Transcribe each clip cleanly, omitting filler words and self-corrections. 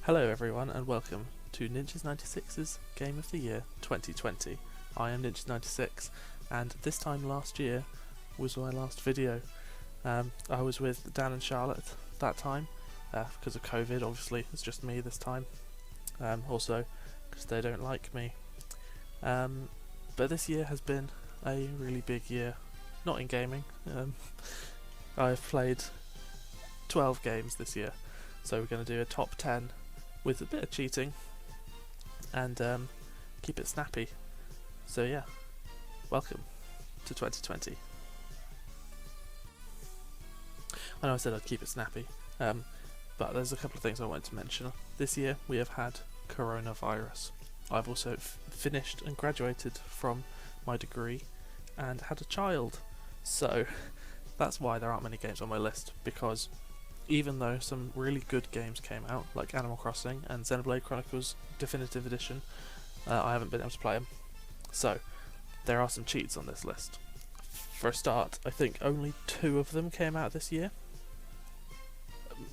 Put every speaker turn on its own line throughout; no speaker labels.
Hello everyone and welcome to Ninjas96's Game of the Year 2020. I am Ninjas96 and this time last year was my last video. I was with Dan and Charlotte that time because of COVID. Obviously it's just me this time, also because they don't like me. But this year has been a really big year, not in gaming. I've played 12 games this year, so we're going to do a top 10 with a bit of cheating and keep it snappy. So yeah, welcome to 2020. I know I said I'd keep it snappy, but there's a couple of things I wanted to mention. This year we have had coronavirus. I've also finished and graduated from my degree and had a child, so that's why there aren't many games on my list, because even though some really good games came out, like Animal Crossing and Xenoblade Chronicles Definitive Edition, I haven't been able to play them. So, there are some cheats on this list. For a start, I think only 2 of them came out this year.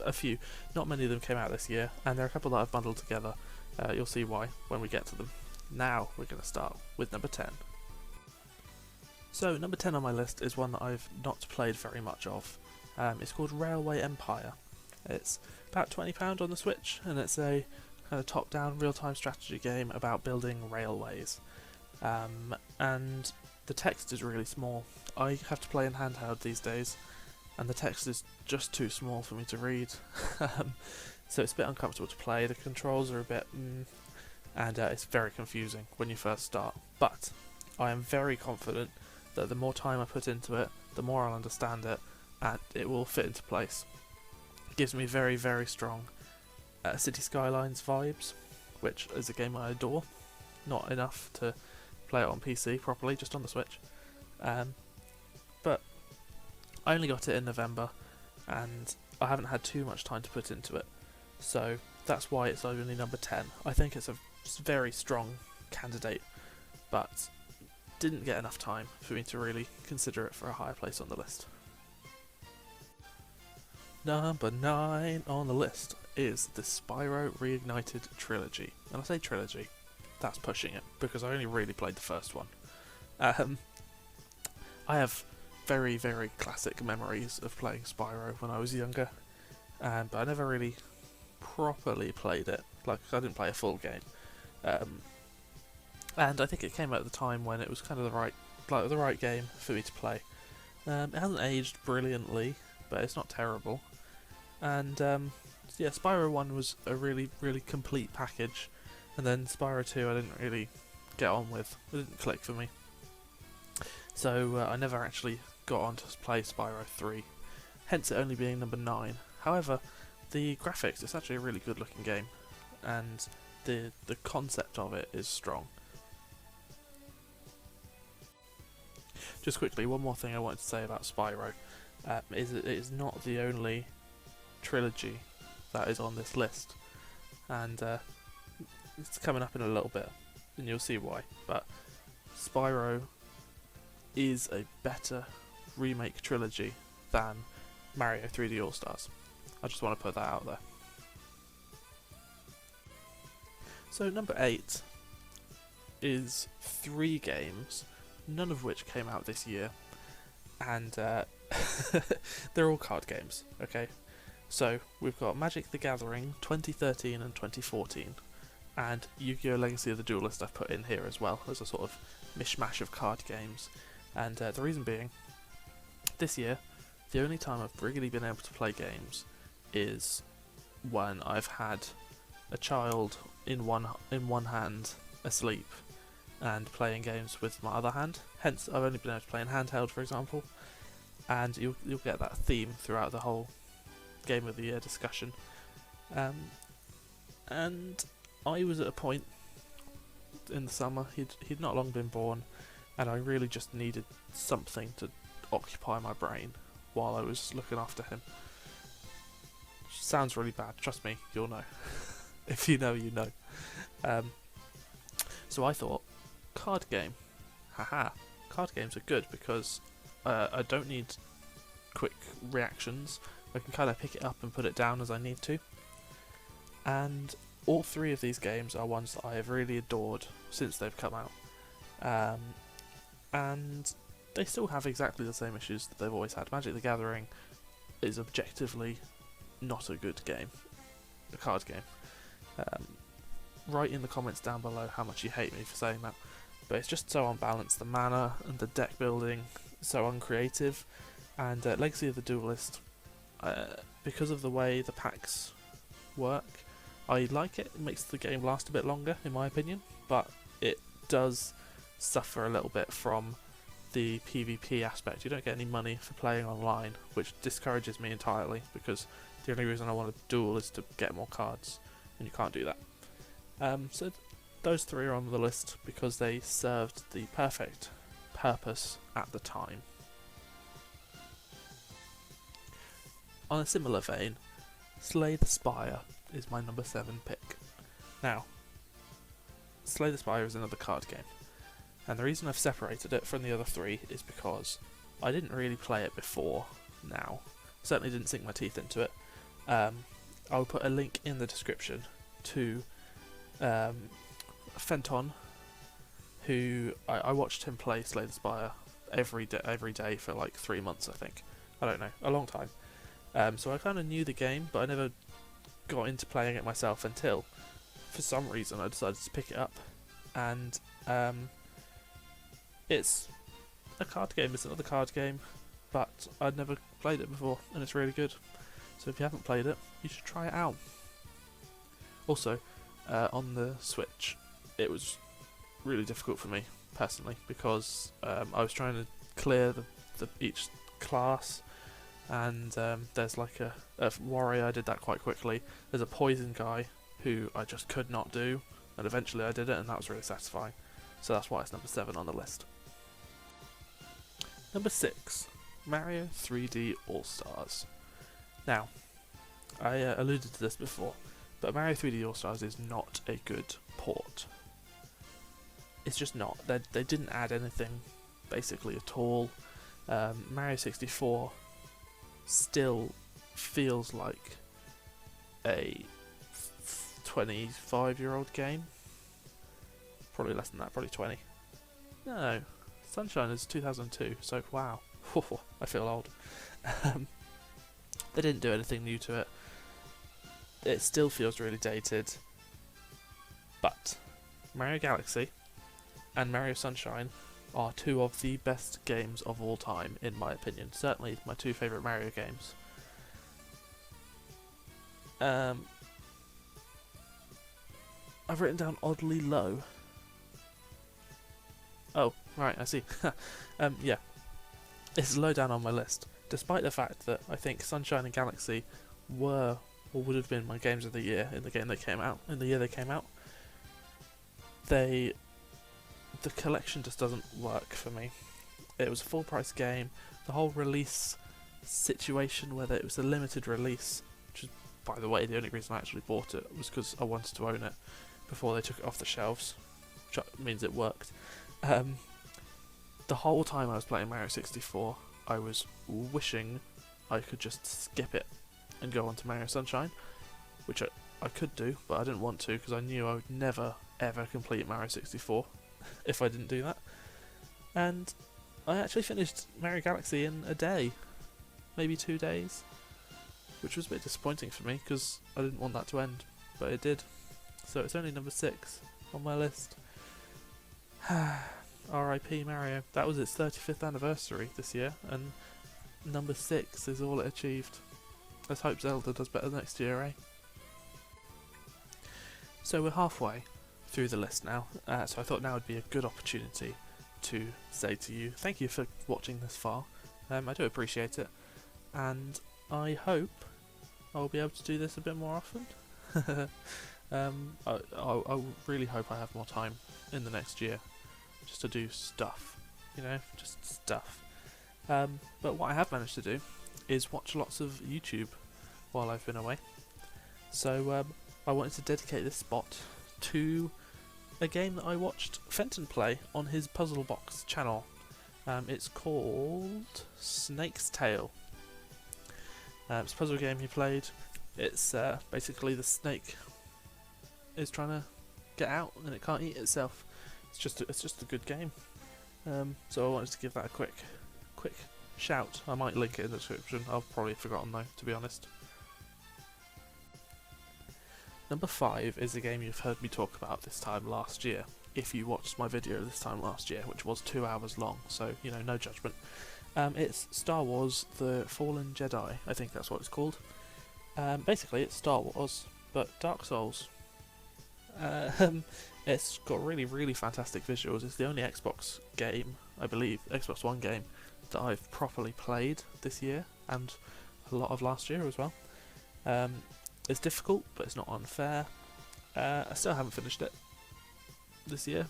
A few. Not many of them came out this year, and there are a couple that I've bundled together. You'll see why when we get to them. Now, we're going to start with number 10. So, number 10 on my list is one that I've not played very much of. It's called Railway Empire. It's about £20 on the Switch, and it's a kind of top-down real-time strategy game about building railways. And the text is really small. I have to play in handheld these days, and the text is just too small for me to read. So it's a bit uncomfortable to play. The controls are a bit and it's very confusing when you first start. But I am very confident that the more time I put into it, the more I'll understand it, and it will fit into place. It gives me very, very strong City Skylines vibes, which is a game I adore. Not enough to play it on PC properly, just on the Switch. But I only got it in November, and I haven't had too much time to put into it. So that's why it's only number 10. I think it's a very strong candidate, but didn't get enough time for me to really consider it for a higher place on the list. Number 9 on the list is the Spyro Reignited Trilogy. And I say trilogy, that's pushing it, because I only really played the first one. I have very, very classic memories of playing Spyro when I was younger, but I never really properly played it. Like, I didn't play a full game. And I think it came out at the time when it was kind of the right game for me to play. It hasn't aged brilliantly, but it's not terrible. And yeah, Spyro 1 was a really, really complete package, and then Spyro 2 I didn't really get on with. It didn't click for me. So I never actually got on to play Spyro 3, hence it only being number 9. However, the graphics, it's actually a really good looking game, and the concept of it is strong. Just quickly, one more thing I wanted to say about Spyro is that it is not the only trilogy that is on this list, and it's coming up in a little bit, and you'll see why. But Spyro is a better remake trilogy than Mario 3D All-Stars. I just want to put that out there. So number 8 is 3 games, none of which came out this year, and they're all card games, okay? So we've got Magic the Gathering 2013 and 2014, and Yu-Gi-Oh! Legacy of the Duelist I've put in here as well as a sort of mishmash of card games. And the reason being, this year, the only time I've really been able to play games is when I've had a child in one hand asleep and playing games with my other hand. Hence, I've only been able to play in handheld, for example. And you'll get that theme throughout the whole Game of the Year discussion. And I was at a point in the summer, he'd not long been born, and I really just needed something to occupy my brain while I was looking after him. Sounds really bad, trust me, you'll know. If you know, you know. So I thought, card game. Haha, card games are good because I don't need quick reactions. I can kind of pick it up and put it down as I need to. And all three of these games are ones that I have really adored since they've come out. And they still have exactly the same issues that they've always had. Magic the Gathering is objectively not a good game, a card game. Write in the comments down below how much you hate me for saying that, but it's just so unbalanced. The mana and the deck building so uncreative, and Legacy of the Duelist, because of the way the packs work, I like it. It makes the game last a bit longer, in my opinion, but it does suffer a little bit from the PvP aspect. You don't get any money for playing online, which discourages me entirely, because the only reason I want to duel is to get more cards, and you can't do that. So those three are on the list because they served the perfect purpose at the time. On a similar vein, Slay the Spire is my number 7 pick. Now, Slay the Spire is another card game, and the reason I've separated it from the other three is because I didn't really play it before now. Certainly didn't sink my teeth into it. I'll put a link in the description to Fenton, who I watched him play Slay the Spire every day for like 3 months, I think. I don't know, a long time. So I kind of knew the game, but I never got into playing it myself until, for some reason, I decided to pick it up. And it's a card game, it's another card game, but I'd never played it before, and it's really good. So if you haven't played it, you should try it out. Also, on the Switch, it was really difficult for me, personally, because I was trying to clear each class, and there's like a warrior. I did that quite quickly. There's a poison guy who I just could not do, and eventually I did it, and that was really satisfying. So that's why it's number 7 on the list. Number 6, Mario 3D All-Stars. Now, I alluded to this before, but Mario 3D All-Stars is not a good port. It's just not. They didn't add anything, basically, at all. Mario 64 still feels like a 25-year-old game. Probably less than that, probably 20. No, Sunshine is 2002, so wow. I feel old. They didn't do anything new to it. It still feels really dated. But Mario Galaxy and Mario Sunshine are two of the best games of all time, in my opinion. Certainly my two favourite Mario games. I've written down oddly low. Oh, right, I see. Yeah. It's low down on my list, despite the fact that I think Sunshine and Galaxy were, or would have been, my games of the year in the year they came out. The collection just doesn't work for me. It was a full price game. The whole release situation, whether it was a limited release, which is, by the way, the only reason I actually bought it was because I wanted to own it before they took it off the shelves, which means it worked. The whole time I was playing Mario 64, I was wishing I could just skip it and go on to Mario Sunshine, which I could do, but I didn't want to because I knew I would never ever complete Mario 64 if I didn't do that. And I actually finished Mario Galaxy in a day, maybe 2 days, which was a bit disappointing for me because I didn't want that to end, but it did. So it's only number 6 on my list. R.I.P. Mario. That was its 35th anniversary this year, and number 6 is all it achieved. Let's hope Zelda does better next year, eh? So we're halfway through the list now, so I thought now would be a good opportunity to say to you, thank you for watching this far. I do appreciate it, and I hope I'll be able to do this a bit more often. I really hope I have more time in the next year just to do stuff, just stuff. But what I have managed to do is watch lots of YouTube while I've been away. So I wanted to dedicate this spot to a game that I watched Fenton play on his Puzzle Box channel. It's called Snake's Tale. It's a puzzle game he played. It's basically the snake is trying to get out and it can't eat itself. It's just a good game. So I wanted to give that a quick shout. I might link it in the description. I've probably forgotten though, to be honest. Number 5 is a game you've heard me talk about this time last year. If you watched my video this time last year, which was 2 hours long, so you know, no judgment. It's Star Wars: The Fallen Jedi. I think that's what it's called. Basically, it's Star Wars, but Dark Souls. It's got really fantastic visuals. It's the only Xbox game, I believe, Xbox One game, that I've properly played this year, and a lot of last year as well. It's difficult, but it's not unfair. I still haven't finished it this year.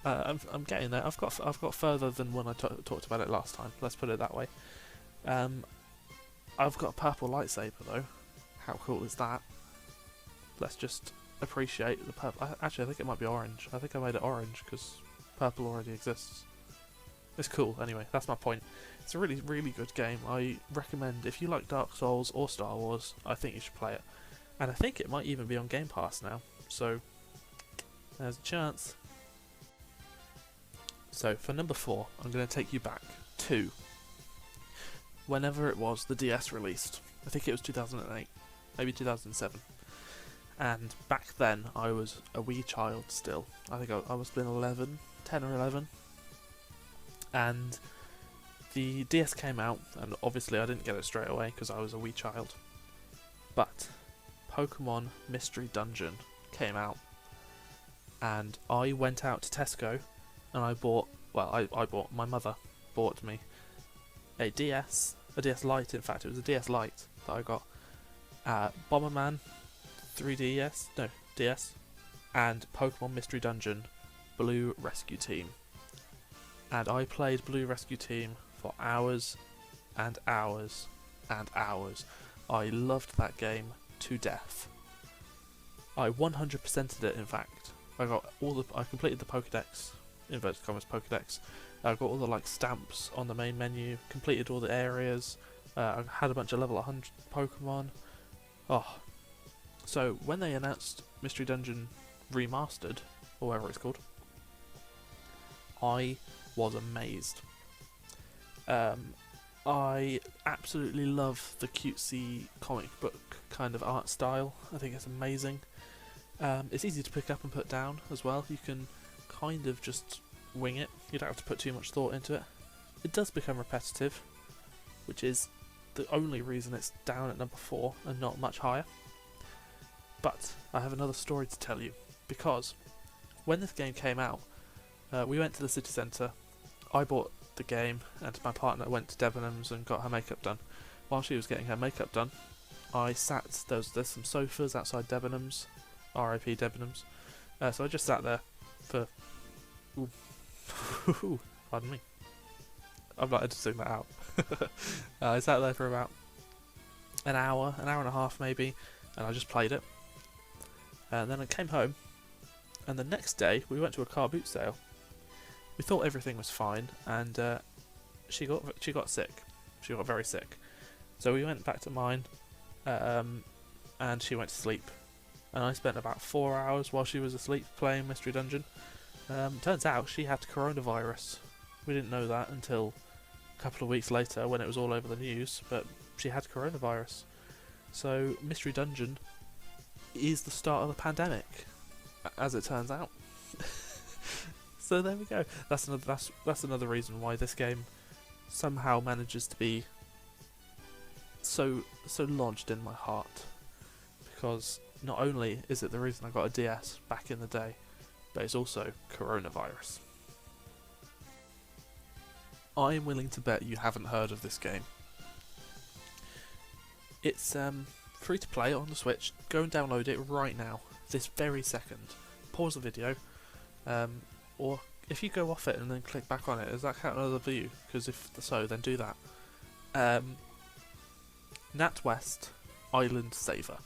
I'm getting there. I've got further than when I talked about it last time. Let's put it that way. I've got a purple lightsaber though. How cool is that? Let's just appreciate the purple. Actually, I think it might be orange. I think I made it orange because purple already exists. It's cool. Anyway, that's my point. It's a really good game. I recommend, if you like Dark Souls or Star Wars, I think you should play it. And I think it might even be on Game Pass now. So there's a chance. So for number 4, I'm going to take you back to whenever it was the DS released. I think it was 2008, maybe 2007. And back then I was a wee child still. I think I was been 10 or 11. And the DS came out, and obviously I didn't get it straight away because I was a wee child. But Pokemon Mystery Dungeon came out, and I went out to Tesco and I bought, my mother bought me a DS Lite. In fact, it was a DS Lite that I got. Bomberman 3DS, no, DS, and Pokemon Mystery Dungeon Blue Rescue Team. And I played Blue Rescue Team for hours and hours and hours. I loved that game to death. I 100%ed it, in fact. I completed the Pokédex, inverted commas Pokédex. I got all the stamps on the main menu, completed all the areas. I had a bunch of level 100 Pokemon. Oh. So when they announced Mystery Dungeon Remastered, or whatever it's called, I was amazed. I absolutely love the cutesy comic book kind of art style. I think it's amazing. It's easy to pick up and put down as well. You can kind of just wing it. You don't have to put too much thought into it. It does become repetitive, which is the only reason it's down at number 4 and not much higher. But I have another story to tell you, because when this game came out, we went to the city centre. I bought the game, and my partner went to Debenhams and got her makeup done. While she was getting her makeup done, I sat. There's some sofas outside Debenhams, R.I.P. Debenhams. So I just sat there for. Pardon me. I'm not editing that out. I sat there for about an hour and a half maybe, and I just played it. And then I came home, and the next day we went to a car boot sale. We thought everything was fine, and she got sick. She got very sick. So we went back to mine, and she went to sleep. And I spent about 4 hours while she was asleep playing Mystery Dungeon. Turns out she had coronavirus. We didn't know that until a couple of weeks later when it was all over the news, but she had coronavirus. So Mystery Dungeon is the start of the pandemic, as it turns out. So there we go. That's another reason why this game somehow manages to be so lodged in my heart, because not only is it the reason I got a DS back in the day, but it's also coronavirus. I am willing to bet you haven't heard of this game. It's free to play on the Switch. Go and download it right now, this very second. Pause the video, or if you go off it and then click back on it, does that count another view? Because if so, then do that. NatWest Island Saver.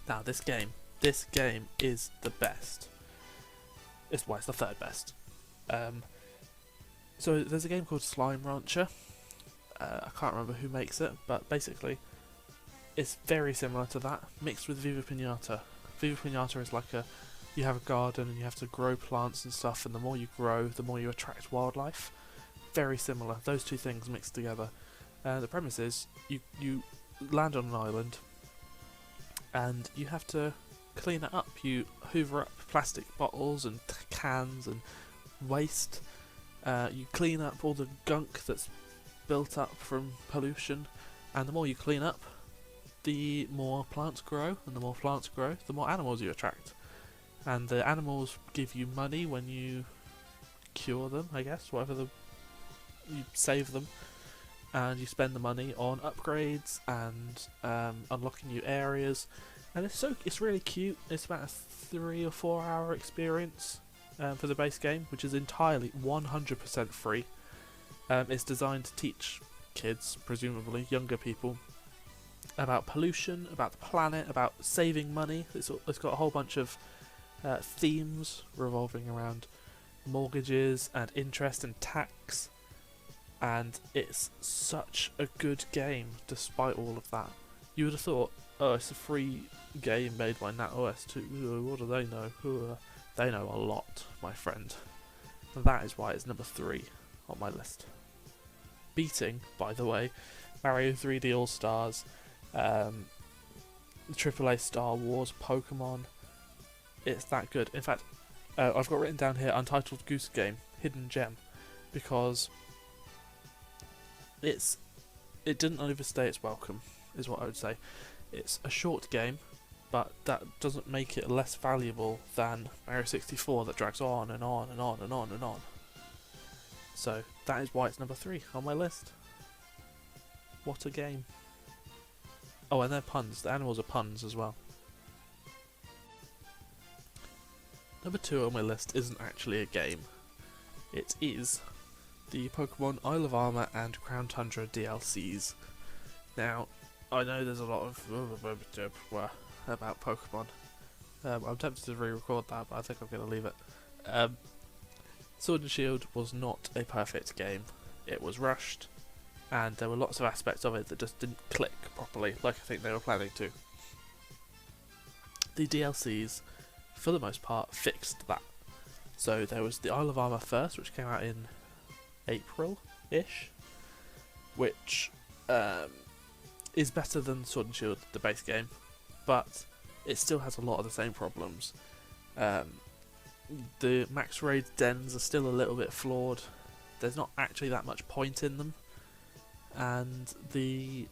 Now this game is the best. It's the third best. So there's a game called Slime Rancher. I can't remember who makes it, but basically it's very similar to that, mixed with Viva Pinata. Viva Pinata is like you have a garden and you have to grow plants and stuff, and the more you grow, the more you attract wildlife. Very similar, those two things mixed together. The premise is you land on an island and you have to clean it up. You hoover up plastic bottles and cans and waste. You clean up all the gunk that's built up from pollution, and the more you clean up, the more plants grow, and the more plants grow, the more animals you attract. And the animals give you money when you cure them, I guess, you save them, and you spend the money on upgrades and unlocking new areas. And it's really cute. It's about a 3 or 4 hour experience for the base game, which is entirely 100% free. It's designed to teach kids, presumably younger people, about pollution, about the planet, about saving money. It's got a whole bunch of themes revolving around mortgages and interest and tax, and it's such a good game despite all of that. You would have thought, oh, it's a free game made by NatOS 2. What do they know? They know a lot, my friend. And that is why it's number 3 on my list. Beating, by the way, Mario 3D All-Stars, AAA Star Wars, Pokemon. It's that good. In fact, I've got written down here Untitled Goose Game, Hidden Gem, because it didn't overstay its welcome, is what I would say. It's a short game, but that doesn't make it less valuable than Mario 64 that drags on and on and on and on and on. So that is why it's number 3 on my list. What a game. Oh, and they're puns. The animals are puns as well. Number 2 on my list isn't actually a game. It is the Pokemon Isle of Armor and Crown Tundra DLCs. Now, I know there's a lot of about Pokemon. I'm tempted to re-record that, but I think I'm going to leave it. Sword and Shield was not a perfect game. It was rushed, and there were lots of aspects of it that just didn't click properly, like I think they were planning to. The DLCs, for the most part, fixed that. So there was the Isle of Armor first, which came out in April-ish, which is better than Sword and Shield, the base game, but it still has a lot of the same problems. The max raid dens are still a little bit flawed. There's not actually that much point in them, and the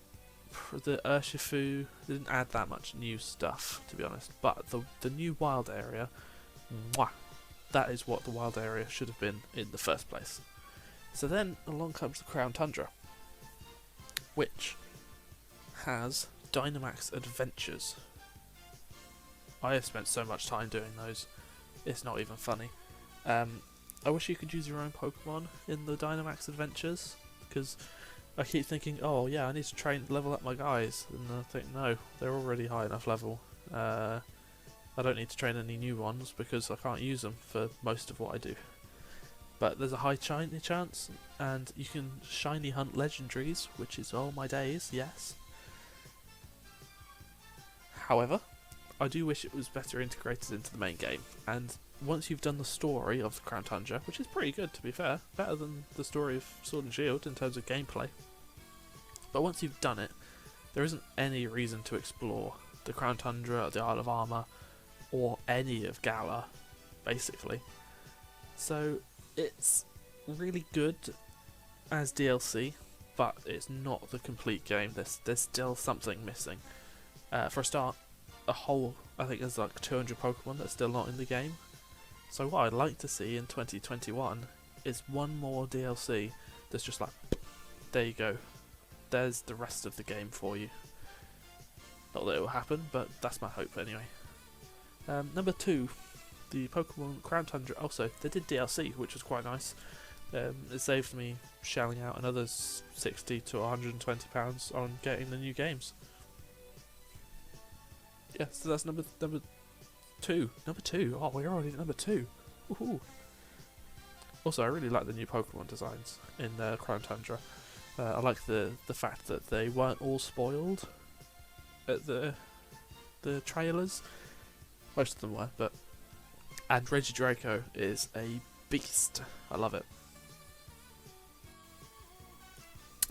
Urshifu didn't add that much new stuff, to be honest. But the new wild area, that is what the wild area should have been in the first place. So then along comes the Crown Tundra, which has Dynamax Adventures. I have spent so much time doing those, it's not even funny. I wish you could use your own Pokemon in the Dynamax Adventures, because I keep thinking, oh yeah, I need to level up my guys, and I think, no, they're already high enough level. I don't need to train any new ones because I can't use them for most of what I do. But there's a high shiny chance, and you can shiny hunt legendaries, which is all my days, yes. However, I do wish it was better integrated into the main game, and once you've done the story of the Crown Tundra, which is pretty good to be fair, better than the story of Sword and Shield in terms of gameplay, but once you've done it, there isn't any reason to explore the Crown Tundra, the Isle of Armor, or any of Galar, basically. So it's really good as DLC, but it's not the complete game. There's still something missing. For a start, I think there's like 200 Pokemon that's still not in the game. So what I'd like to see in 2021 is one more DLC that's just like, there you go, there's the rest of the game for you. Not that it will happen, but that's my hope anyway. Number 2, the Pokemon Crown Tundra. Also, they did DLC, which was quite nice. It saved me shelling out another £60 to £120 on getting the new games. Yeah, so that's number 2. Number 2. Oh, we're already at number 2. Woohoo! Also, I really like the new Pokemon designs in Crown Tundra. I like the fact that they weren't all spoiled at the trailers. Most of them were, but and Reggie Draco is a beast. I love it.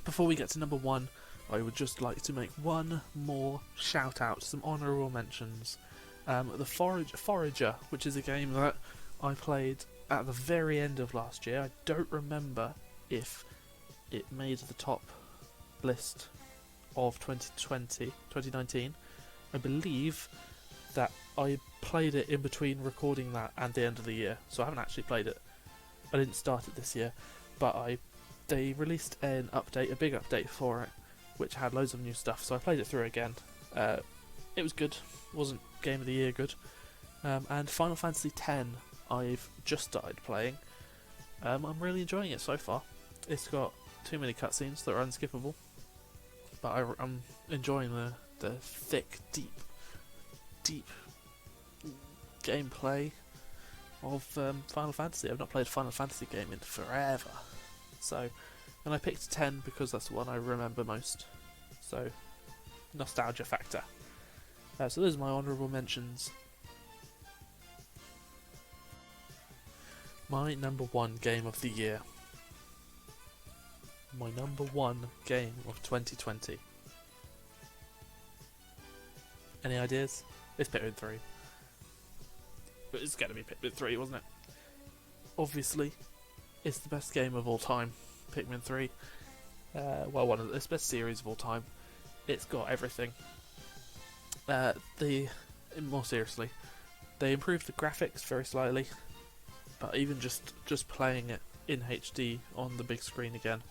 Before we get to number 1, I would just like to make one more shout out, some honourable mentions. The Forager, which is a game that I played at the very end of last year. I don't remember if it made the top list of 2019. I believe that I played it in between recording that and the end of the year, so I haven't actually played it. I didn't start it this year, but they released an update, a big update for it, which had loads of new stuff, so I played it through again. It was good, wasn't Game of the Year good. And Final Fantasy X, I've just started playing. I'm really enjoying it so far. It's got too many cutscenes that are unskippable, but I'm enjoying the thick, deep gameplay of Final Fantasy. I've not played a Final Fantasy game in forever, so and I picked 10 because that's the one I remember most. So nostalgia factor. So those are my honourable mentions. My number 1 game of the year. My number 1 game of 2020. Any ideas? It's Pikmin 3. It's going to be Pikmin 3, wasn't it? Obviously, it's the best game of all time. Pikmin 3. It's the best series of all time. It's got everything. More seriously, they improved the graphics very slightly, but even just playing it in HD on the big screen again,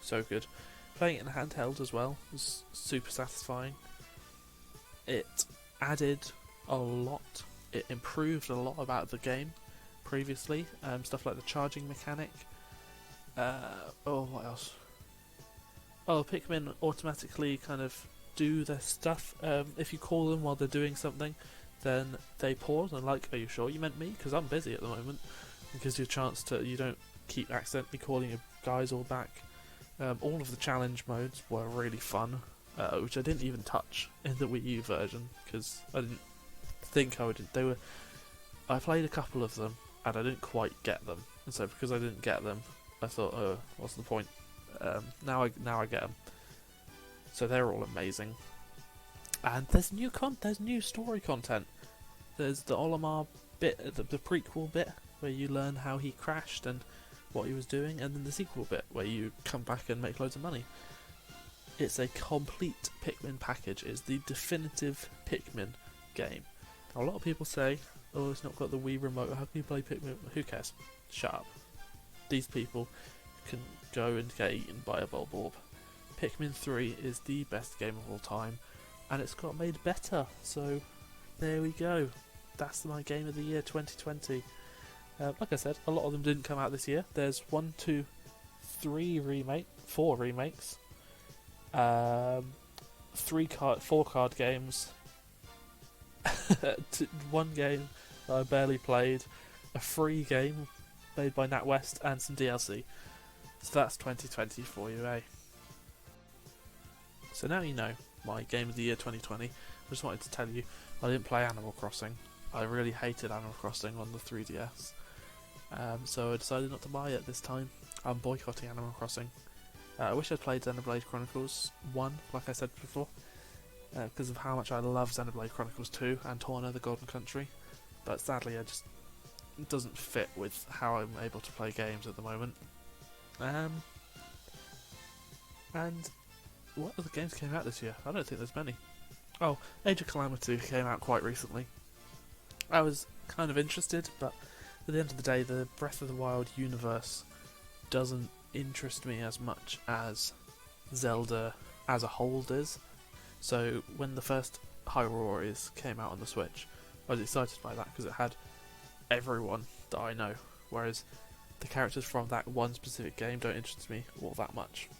so good. Playing it in handheld as well was super satisfying. It added a lot. It improved a lot about the game previously. Stuff like the charging mechanic. What else? Pikmin automatically kind of do their stuff. If you call them while they're doing something, then they pause and like, are you sure you meant me? Because I'm busy at the moment. It gives you a chance you don't keep accidentally calling your guys all back. All of the challenge modes were really fun, which I didn't even touch in the Wii U version because I didn't think I would. I played a couple of them and I didn't quite get them, and so because I didn't get them, I thought, what's the point? Now I get them. So they're all amazing. And there's new story content. There's the Olimar bit, the prequel bit, where you learn how he crashed and what he was doing, and then the sequel bit, where you come back and make loads of money. It's a complete Pikmin package. It's the definitive Pikmin game. Now, a lot of people say, oh, it's not got the Wii remote, how can you play Pikmin? Who cares? Shut up. These people can go and get eaten by a Bulborb. Pikmin 3 is the best game of all time, and it's got made better, so there we go. That's my game of the year 2020. Like I said, a lot of them didn't come out this year. There's 4 remakes, 4 card games, 1 game that I barely played, a free game made by NatWest, and some DLC. So that's 2020 for you, eh? So now you know my game of the year 2020. I just wanted to tell you I didn't play Animal Crossing. I really hated Animal Crossing on the 3DS. So I decided not to buy it this time. I'm boycotting Animal Crossing. I wish I'd played Xenoblade Chronicles 1, like I said before, because of how much I love Xenoblade Chronicles 2 and Torna the Golden Country. But sadly, it doesn't fit with how I'm able to play games at the moment. And what other games came out this year? I don't think there's many. Oh, Age of Calamity came out quite recently. I was kind of interested, but at the end of the day, the Breath of the Wild universe doesn't interest me as much as Zelda as a whole does. So when the first Hyrule Warriors came out on the Switch, I was excited by that because it had everyone that I know, whereas the characters from that one specific game don't interest me all that much.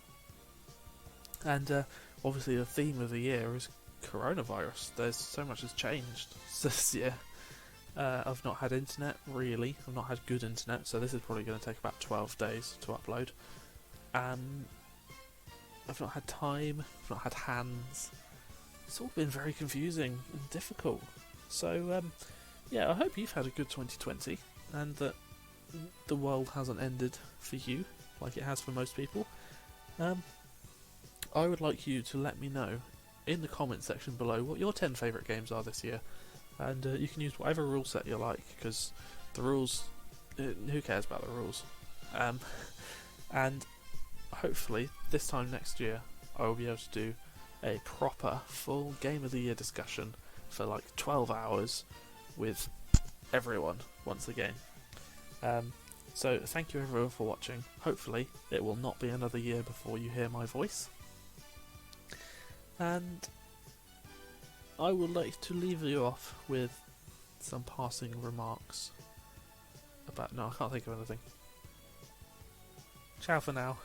And obviously the theme of the year is coronavirus. There's so much has changed this year. I've not had internet, really. I've not had good internet, so this is probably going to take about 12 days to upload. I've not had time, I've not had hands. It's all been very confusing and difficult. So, yeah, I hope you've had a good 2020 and that the world hasn't ended for you like it has for most people. I would like you to let me know in the comments section below what your 10 favourite games are this year, and you can use whatever rule set you like, because the rules, who cares about the rules? And hopefully this time next year I will be able to do a proper full Game of the Year discussion for like 12 hours with everyone once again. So thank you everyone for watching. Hopefully it will not be another year before you hear my voice. And I would like to leave you off with some passing remarks about... No, I can't think of anything. Ciao for now.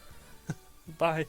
Bye.